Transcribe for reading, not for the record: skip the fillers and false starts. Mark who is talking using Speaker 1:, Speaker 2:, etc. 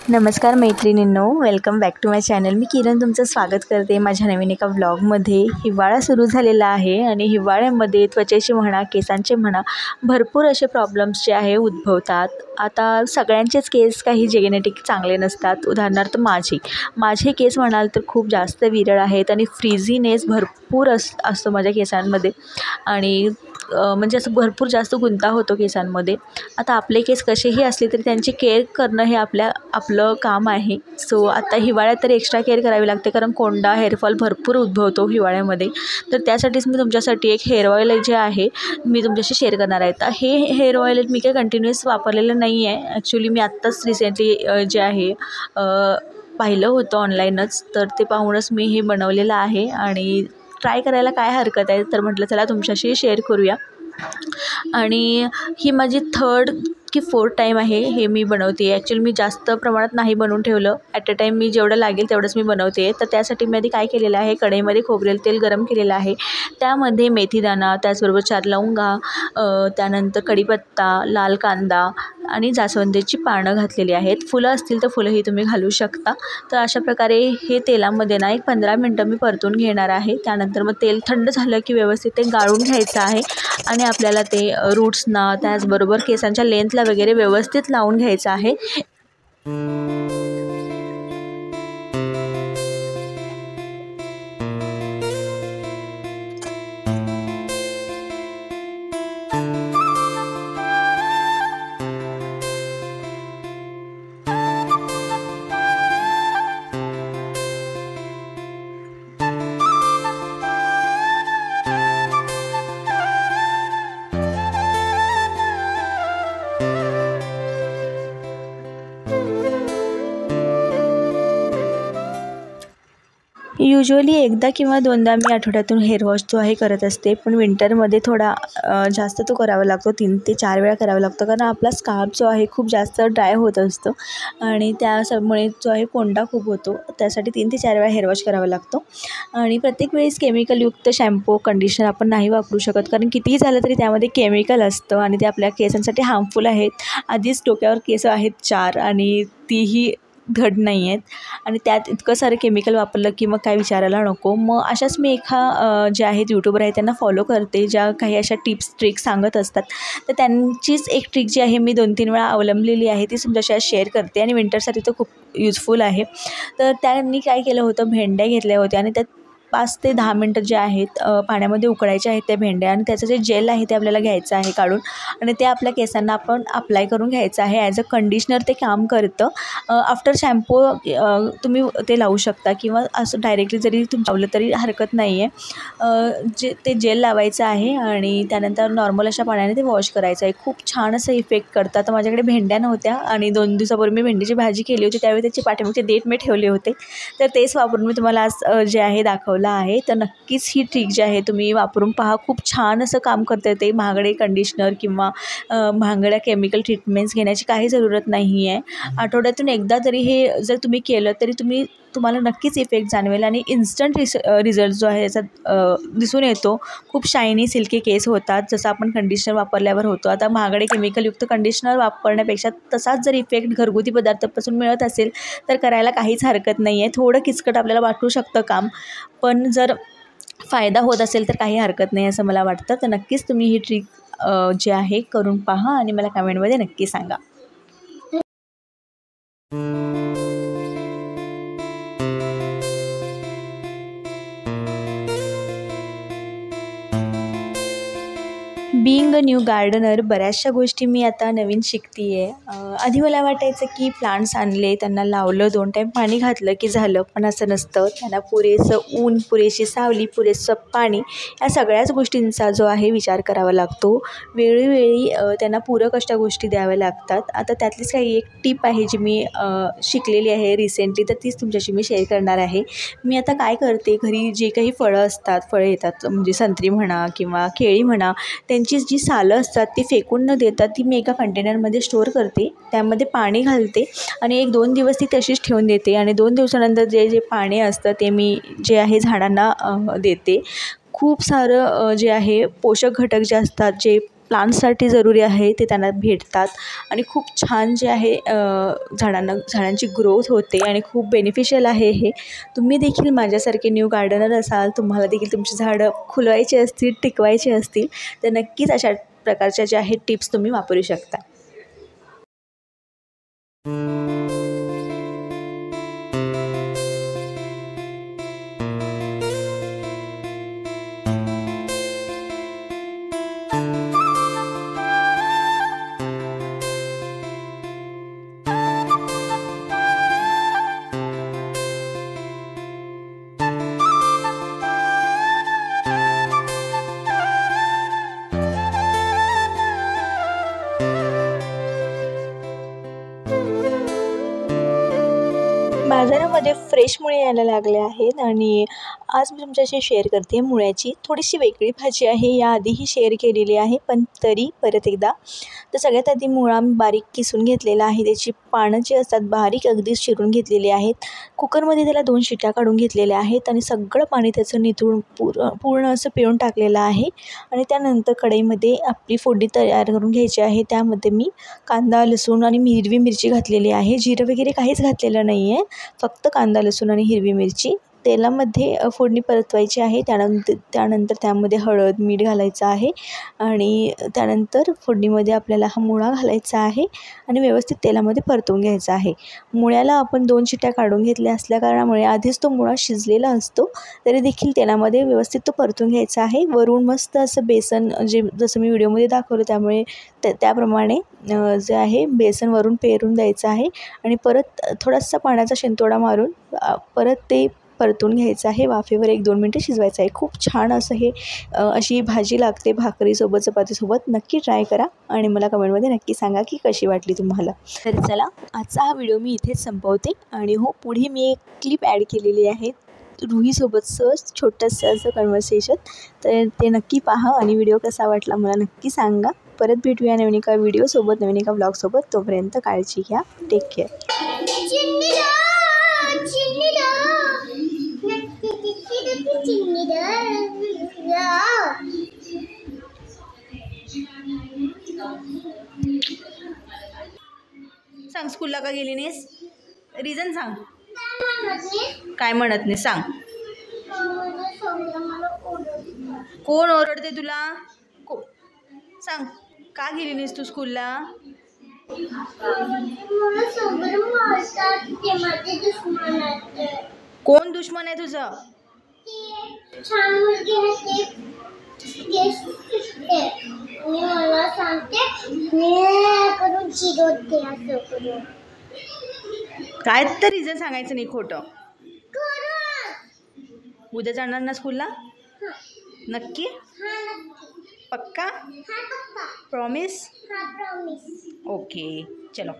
Speaker 1: नमस्कार मैत्रिणींनो, welcome back to my channel. मी किरण तुमचं स्वागत करते माझ्या नवीन एका व्लॉगमध्ये। हिवाळा सुरू झालेला आहे आणि हिवाळ्यामध्ये त्वचेचे म्हणा केसांचे म्हणा भरपूर असे प्रॉब्लेम्स जे आहे उद्भवतात। आता सगळ्यांचेच केस काही जेनेटिक चांगले नसतात। उदाहरणार्थ माझे केस म्हणाल तर खूप जास्त विरळ आहेत आणि फ्रीझीनेस भरपूर असतो माझ्या केसांमध्ये आणि म्हणजे असं भरपूर जास्त गुंता होतो केसांमध्ये। आता आपले केस कसेही असले तरी त्यांची केअर करणं हे आपलं काम आहे। सो आता हिवाळ्यात तर एक्स्ट्रा केअर करावी लागते, कारण कोंडा हेअरफॉल भरपूर उद्भवतो हिवाळ्यामध्ये। तर त्यासाठीच मी तुमच्यासाठी एक हेअर ऑईल जे आहे मी तुमच्याशी शेअर करणार आहे। तर हे हेअर ऑईल मी काही कंटिन्यूअस वापरलेलं नाही आहे। ॲक्च्युली मी आत्ताच रिसेंटली जे आहे पाहिलं होतं ऑनलाईनच, तर ते पाहूनच मी हे बनवलेलं आहे आणि ट्राय करायला काय हरकत आहे। तर म्हटलं चला तुमच्याशी शेअर करूया। आणि ही माझी 3rd की 4th टाईम आहे हे मी बनवते। ॲक्च्युली मी जास्त प्रमाणात नाही बनवून ठेवलं, ॲट अ टाईम मी जेवढं लागेल तेवढंच मी बनवते। तर त्यासाठी मी आधी काय केलेलं आहे, कढईमध्ये खोबरेल तेल गरम केलेलं आहे, त्यामध्ये मेथीदाणा, त्याचबरोबर 4 लवंगा, त्यानंतर कढीपत्ता, लाल कांदा आणि जास्वंदीची पानं घातलेली आहेत। फुलं असतील तर फुलंही तुम्ही घालू शकता। तर अशा प्रकारे हे तेलामध्ये ना एक 15 मिनटं मी परतून घेणार आहे। त्यानंतर मग तेल थंड झालं की व्यवस्थित ते गाळून घ्यायचं आहे आणि आपल्याला ते रूट्सना त्याचबरोबर केसांच्या लेंथला वगैरे व्यवस्थित लावून घ्यायचं आहे। यूजुअली एकदा किंवा दोनदा मी आठवड्यातून हेअर वॉश जो आहे करत असते, पण विंटरमध्ये थोडा जास्त तो करावा लागतो। 3 ते 4 वेळा करावा लागतो, कारण आपला स्काल्प जो आहे खूप जास्त ड्राय होत असतो आणि त्यामुळे जो आहे कोंडा खूप होतो। त्यासाठी 3 ते 4 वेळा हेअर वॉश करावा लागतो आणि प्रत्येक वेळेस केमिकलयुक्त शॅम्पू कंडिशनर आपण नाही वापरू शकत, कारण कितीही झालं तरी त्यामध्ये केमिकल असतं आणि ते आपल्या केसांसाठी हार्मफुल आहेत। आधीच डोक्यावर केस आहेत 4 आणि तीही धड नाही आहेत आणि त्यात इतकं सारं केमिकल वापरलं की मग काय विचारायला नको। मग अशाच मी जे आहेत यूट्यूबर आहेत त्यांना फॉलो करते, ज्या काही अशा टिप्स ट्रिक्स सांगत असतात। तर त्यांचीच एक ट्रिक जी आहे मी 2-3 वेळा अवलंबलेली आहे, ती तुमच्याशी आज शेअर करते आणि विंटरसाठी तर खूप युजफुल आहे। तर त्यांनी काय केलं होतं, भेंड्या घेतल्या होत्या आणि त्यात 5 ते 10 मिनटं जे आहेत पाण्यामध्ये उकळायचे आहेत त्या भेंड्या आणि त्याचं जे जेल आहे ते आपल्याला घ्यायचं आहे काढून आणि ते आपल्या केसांना आपण अप्लाय करून घ्यायचं आहे। ॲज अ कंडिशनर ते काम करतं। आफ्टर शॅम्पू तुम्ही ते लावू शकता किंवा असं डायरेक्टली जरी तुम्ही लावलं तरी हरकत नाही आहे। ते जेल लावायचं आहे आणि त्यानंतर नॉर्मल अशा पाण्याने ते वॉश करायचं आहे। खूप छान असं इफेक्ट करतात। तर माझ्याकडे भेंड्या नव्हत्या आणि 2 दिवसापूर्वी मी भेंडीची भाजी केली होती, त्यावेळी त्याची पाठीमागचे देठ मी ठेवले होते, तर तेच वापरून मी तुम्हाला आज जे आहे दाखवलं आहे। तर नक्कीच ही ट्रिक जी आहे तुम्ही वापरून पहा, खूप छान असं काम करतं ते। महागडे कंडिशनर किंवा महागड्या केमिकल ट्रीटमेंट्स घेण्याची काही ज़रूरत नाही आहे। आठवड्यातून एकदा तरी हे जर तुम्ही केलं तरी तुम्हाला नक्कीच इफेक्ट जाणवेल आणि इन्स्टंट रिझल्ट जो आहे याचा दिसून येतो। खूप शायनी सिल्की केस होतात, जसं आपण कंडिशनर वापरल्यावर होतो। आता महागडे केमिकलयुक्त कंडिशनर वापरण्यापेक्षा तसाच जर इफेक्ट घरगुती पदार्थापासून मिळत असेल तर करायला काहीच हरकत नाही आहे। थोडं किचकट आपल्याला वाटू शकतं काम, पण जर फायदा होत असेल तर काही हरकत नाही असं मला वाटतं। तर नक्कीच तुम्ही ही ट्रिक जी आहे करून पहा आणि मला कमेंटमध्ये नक्की सांगा। बीइंग अ न्यू गार्डनर बऱ्याचशा गोष्टी मी आता नवीन शिकते आहे। आधी मला वाटायचं की प्लांट्स आणले, त्यांना लावलं, 2 टाईम पाणी घातलं की झालं, पण असं नसतं। त्यांना पुरेसं ऊन, पुरेशी सावली, पुरेसं पाणी या सगळ्याच गोष्टींचा जो आहे विचार करावा लागतो। वेळोवेळी त्यांना पूरक अशा गोष्टी द्याव्या लागतात। आता त्यातलीच काही एक टिप आहे जी मी शिकलेली आहे रिसेंटली, तर तीच तुमच्याशी मी शेअर करणार आहे। मी आता काय करते, घरी जे काही फळं येतात म्हणजे संत्री म्हणा किंवा केळी म्हणा, त्यांची जी सालं असतात ती फेकून न देता ती मी एका कंटेनरमध्ये स्टोअर करते, त्यामध्ये पाणी घालते आणि 1-2 दिवस ती तशीच ठेवून देते आणि 2 दिवसानंतर जे पाणी असतं ते मी जे आहे झाडांना देते। खूप सारं जे आहे पोषक घटक जे असतात, जे प्लांट्ससाठी जरुरी आहे ते त्यांना भेटतात आणि खूप छान जे आहे झाडांची ग्रोथ होते आणि खूप बेनिफिशियल आहे हे. तुम्ही देखील माझ्यासारखे न्यू गार्डनर असाल, तुम्हाला देखील तुमची झाडं खुलवायची असतील, टिकवायची असतील तर नक्कीच अशा प्रकारच्या ज्या आहेत टिप्स तुम्ही वापरू शकता. बाजारामध्ये फ्रेश मुळे यायला लागले आहेत आणि आज मी तुमच्याशी शेअर करते मुळ्याची थोडीशी वेगळी भाजी आहे. याआधीही शेअर केलेली आहे पण तरी परत एकदा. तर सगळ्यात आधी मुळा मी बारीक किसून घेतलेला आहे. त्याची पानं जी असतात बारीक अगदी चिरून घेतलेली आहेत. कुकरमध्ये त्याला 2 शिट्ट्या काढून घेतलेल्या आहेत आणि सगळं पाणी त्याचं निथळून पूर्ण असं पिळून टाकलेलं आहे. आणि त्यानंतर कढईमध्ये आपली फोडणी तयार करून घ्यायची आहे. त्यामध्ये मी कांदा, लसूण आणि हिरवी मिरची घातलेली आहे. जिरं वगैरे काहीच घातलेलं नाही आहे. फक्त कांदा, लसूण आणि हिरवी मिरची तेलामध्ये फोडणी परतवायची आहे. त्यानंतर त्यामध्ये हळद, मीठ घालायचं आहे आणि त्यानंतर फोडणीमध्ये आपल्याला हा मुळा घालायचा आहे आणि व्यवस्थित तेलामध्ये परतवून घ्यायचा आहे. मुळ्याला आपण 2 शिट्ट्या काढून घेतल्या असल्या कारणामुळे आधीच तो मुळा शिजलेला असतो, तरी देखील तेलामध्ये व्यवस्थित तो परतून घ्यायचा आहे. वरून मस्त असं बेसन जसं मी व्हिडिओमध्ये दाखवलं त्यामुळे त्याप्रमाणे जे आहे बेसन वरून पेरून द्यायचं आहे आणि परत थोडासा पाण्याचा शिंतोडा मारून परत ते परतून घ्यायचं आहे. वाफेवर 1-2 मिनटं शिजवायचं आहे. खूप छान असं हे अशी भाजी लागते भाकरीसोबत, चपातीसोबत. नक्की ट्राय करा आणि मला कमेंटमध्ये नक्की सांगा की कशी वाटली तुम्हाला. तर चला आजचा हा व्हिडिओ मी इथेच संपवते आणि हो पुढे मी एक क्लिप ॲड केलेली आहे रुहीसोबतचं छोटंसं असं कन्व्हर्सेशन. तर ते नक्की पहा आणि व्हिडिओ कसा वाटला मला नक्की सांगा. परत भेटूया नवीन एका व्हिडिओसोबत, नवीन एका ब्लॉगसोबत. तोपर्यंत काळजी घ्या. Take care. सांग स्कूलला का गेली नाहीस? रिझन सांग. काय म्हणत नाही सांग. कोण ओरडते तुला? सांग का गेली नाहीस तू स्कूलला? कोण दुश्मन आहे तुझं? काय तर रिझन सांगायचं नाही खोटं. उद्या जाणार ना स्कूलला? नक्की? पक्का? प्रॉमिस? ओके चलो.